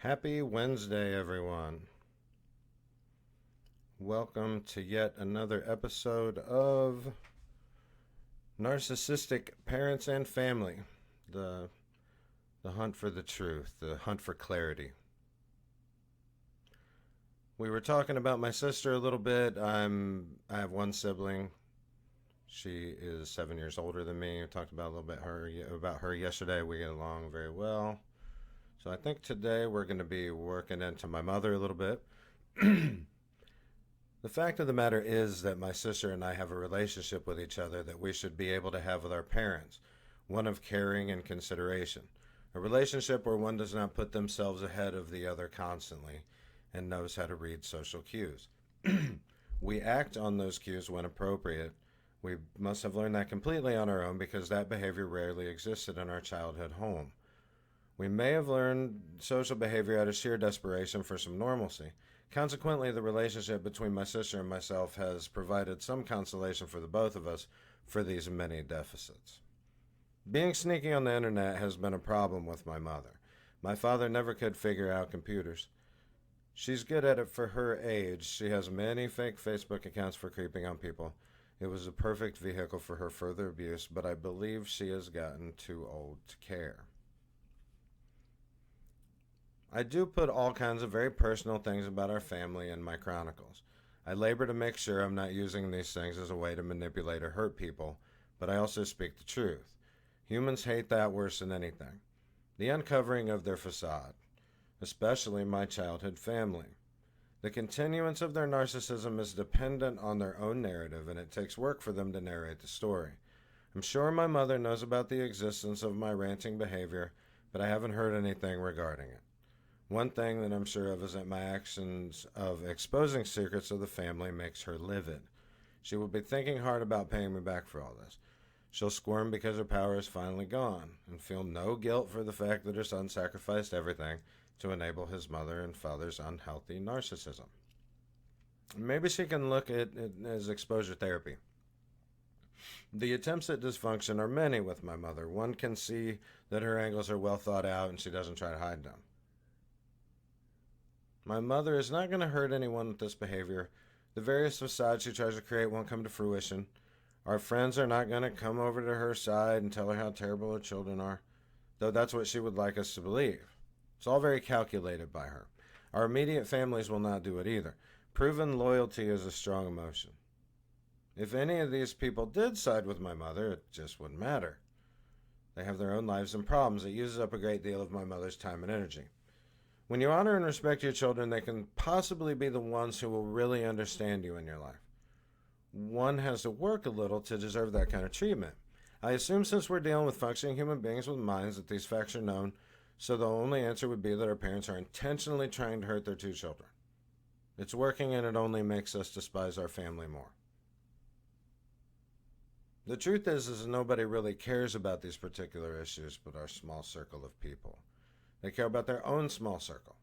Happy Wednesday, everyone. Welcome to yet another episode of Narcissistic Parents and Family. The hunt for the truth, the hunt for clarity. We were talking about my sister a little bit. I have one sibling. She is 7 years older than me. We talked about a little bit about her yesterday. We get along very well. So I think today we're going to be working into my mother a little bit. The fact of the matter is that my sister and I have a relationship with each other that we should be able to have with our parents, one of caring and consideration. A relationship where one does not put themselves ahead of the other constantly and knows how to read social cues. We act on those cues when appropriate. We must have learned that completely on our own because that behavior rarely existed in our childhood home. We may have learned social behavior out of sheer desperation for some normalcy. Consequently, the relationship between my sister and myself has provided some consolation for the both of us for these many deficits. Being sneaky on the internet has been a problem with my mother. My father never could figure out computers. She's good at it for her age. She has many fake Facebook accounts for creeping on people. It was a perfect vehicle for her further abuse, but I believe she has gotten too old to care. I do put all kinds of very personal things about our family in my chronicles. I labor to make sure I'm not using these things as a way to manipulate or hurt people, but I also speak the truth. Humans hate that worse than anything. The uncovering of their facade, especially my childhood family. The continuance of their narcissism is dependent on their own narrative, and it takes work for them to narrate the story. I'm sure my mother knows about the existence of my ranting behavior, but I haven't heard anything regarding it. One thing that I'm sure of is that my actions of exposing secrets of the family makes her livid. She will be thinking hard about paying me back for all this. She'll squirm because her power is finally gone, and feel no guilt for the fact that her son sacrificed everything to enable his mother and father's unhealthy narcissism. Maybe she can look at it as exposure therapy. The attempts at dysfunction are many with my mother. One can see that her angles are well thought out and she doesn't try to hide them. My mother is not going to hurt anyone with this behavior. The various facades she tries to create won't come to fruition. Our friends are not going to come over to her side and tell her how terrible her children are, though that's what she would like us to believe. It's all very calculated by her. Our immediate families will not do it either. Proven loyalty is a strong emotion. If any of these people did side with my mother, it just wouldn't matter. They have their own lives and problems. It uses up a great deal of my mother's time and energy. When you honor and respect your children, they can possibly be the ones who will really understand you in your life. One has to work a little to deserve that kind of treatment. I assume since we're dealing with functioning human beings with minds that these facts are known, so the only answer would be that our parents are intentionally trying to hurt their two children. It's working and it only makes us despise our family more. The truth is nobody really cares about these particular issues but our small circle of people. They care about their own small circle.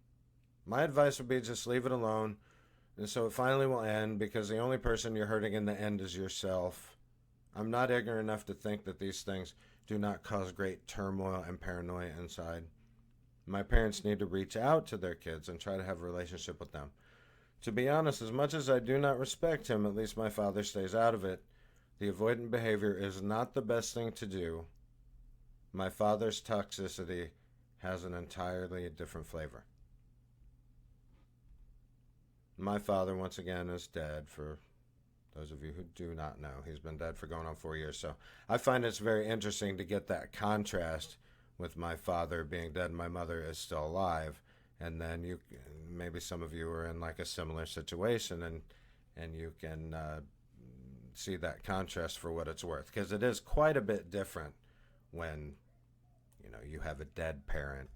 My advice would be just leave it alone, and so it finally will end, because the only person you're hurting in the end is yourself. I'm not ignorant enough to think that these things do not cause great turmoil and paranoia inside. My parents need to reach out to their kids and try to have a relationship with them. To be honest, as much as I do not respect him, at least my father stays out of it. The avoidant behavior is not the best thing to do. My father's toxicity has an entirely different flavor. My father, once again, is dead. For those of you who do not know, he's been dead for going on 4 years. So I find it's very interesting to get that contrast with my father being dead and my mother is still alive. And then maybe some of you are in like a similar situation, and you can see that contrast for what it's worth, because it is quite a bit different when you have a dead parent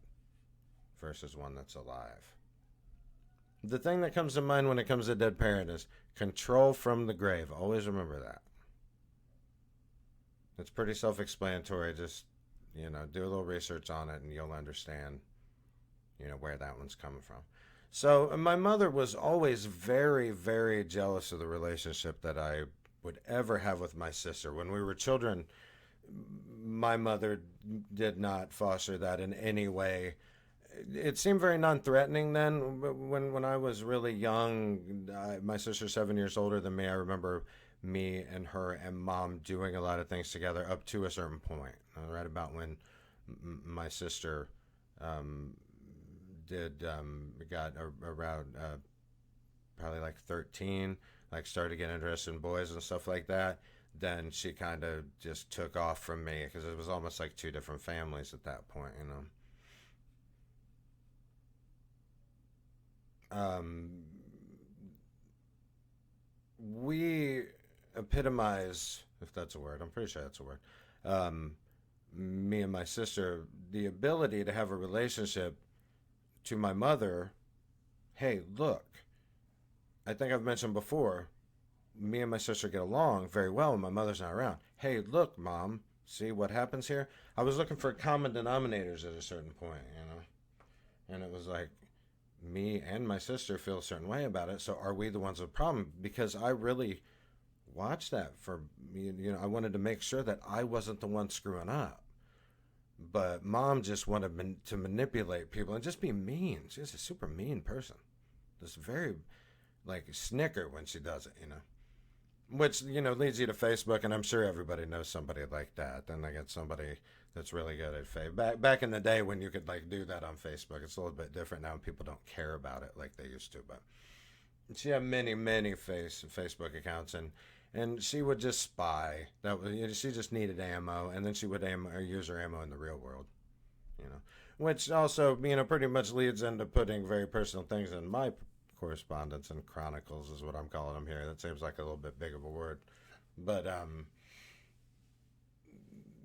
versus one that's alive. The thing that comes to mind when it comes to a dead parent is control from the grave. Always remember that. It's pretty self-explanatory. Just, do a little research on it and you'll understand, where that one's coming from. So my mother was always very, very jealous of the relationship that I would ever have with my sister. When we were children, my mother did not foster that in any way. it seemed very non-threatening then. When I was really young, my sister's 7 years older than me. I remember me and her and mom doing a lot of things together up to a certain point. Right about when my sister um, did got around probably like 13, like started to get interested in boys and stuff like that. Then she kind of just took off from me because it was almost like two different families at that point, you know. Um, we epitomize, if that's a word, I'm pretty sure that's a word, um, me and my sister, the ability to have a relationship to my mother. Hey, look, I think I've mentioned before, me and my sister get along very well when my mother's not around. Hey, look, mom, see what happens here? I was looking for common denominators at a certain point, you know? And it was like, me and my sister feel a certain way about it. So are we the ones with the problem? Because I really watched that for me. You know, I wanted to make sure that I wasn't the one screwing up. But mom just wanted to manipulate people and just be mean. She's a super mean person. Just very, like, snicker when she does it, you know. Which, you know, leads you to Facebook, and I'm sure everybody knows somebody like that. Then they get somebody that's really good at Facebook. Back in the day when you could, like, do that on Facebook, it's a little bit different now, and people don't care about it like they used to. But she had many Facebook accounts, and she would just spy. That was, you know, she just needed ammo, and then she would use her ammo in the real world, you know. Which also, you know, pretty much leads into putting very personal things in my correspondence and chronicles is what I'm calling them here. That seems like a little bit big of a word, but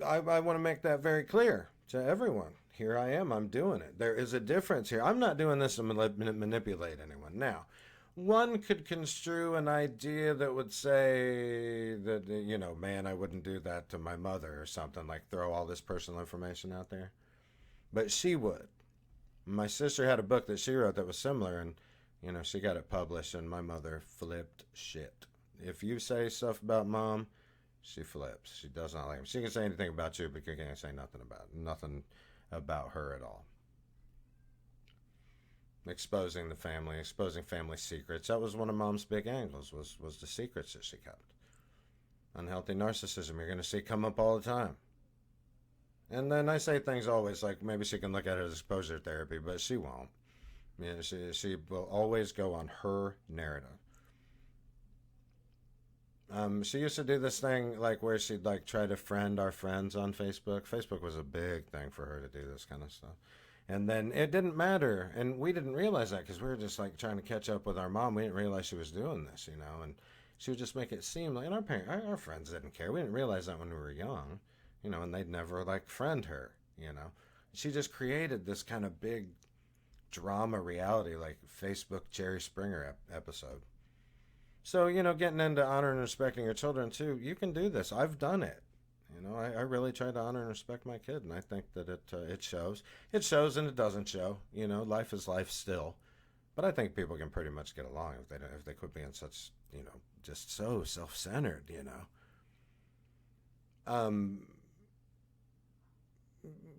I want to make that very clear to everyone. Here I am. I'm doing it. There is a difference here. I'm not doing this to manipulate anyone. Now, one could construe an idea that would say that, you know, man, I wouldn't do that to my mother or something, like throw all this personal information out there. But she would. My sister had a book that she wrote that was similar, and you know, she got it published, and my mother flipped shit. If you say stuff about mom, she flips. She does not like him. She can say anything about you, but you can't say nothing about her at all. Exposing the family, exposing family secrets. That was one of mom's big angles. Was the secrets that she kept. Unhealthy narcissism. You're going to see come up all the time. And then I say things always like maybe she can look at it as exposure therapy, but she won't. You know, she will always go on her narrative. She used to do this thing like where she'd like try to friend our friends on Facebook. Facebook was a big thing for her to do this kind of stuff. And then it didn't matter, and we didn't realize that because we were just like trying to catch up with our mom. We didn't realize she was doing this, you know, and she would just make it seem like, and our friends didn't care. We didn't realize that when we were young, you know, and they'd never like friend her, you know. She just created this kind of big drama reality like Facebook Jerry Springer episode. So, you know, getting into honoring and respecting your children too, you can do this. I've done it. You know, I really try to honor and respect my kid, and I think that it shows. It shows and it doesn't show. You know, life is life still. But I think people can pretty much get along if they quit being such, you know, just so self-centered, you know. Um,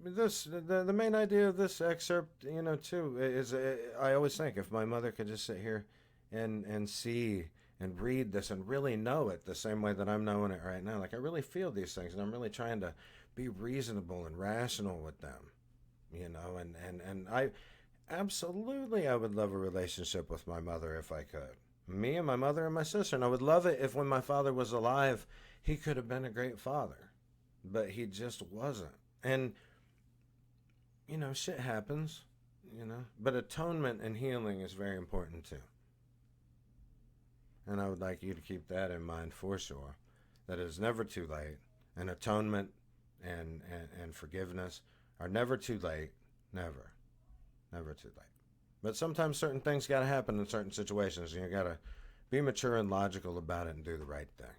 the main idea of this excerpt, you know, too, is I always think if my mother could just sit here and see and read this and really know it the same way that I'm knowing it right now, like I really feel these things and I'm really trying to be reasonable and rational with them, you know, and I absolutely I would love a relationship with my mother if I could. Me and my mother and my sister, and I would love it if when my father was alive, he could have been a great father, but he just wasn't. And you know, shit happens, you know, but atonement and healing is very important too. And I would like you to keep that in mind for sure. That it is never too late. And atonement and forgiveness are never too late. Never. Never too late. But sometimes certain things got to happen in certain situations, and you got to be mature and logical about it and do the right thing.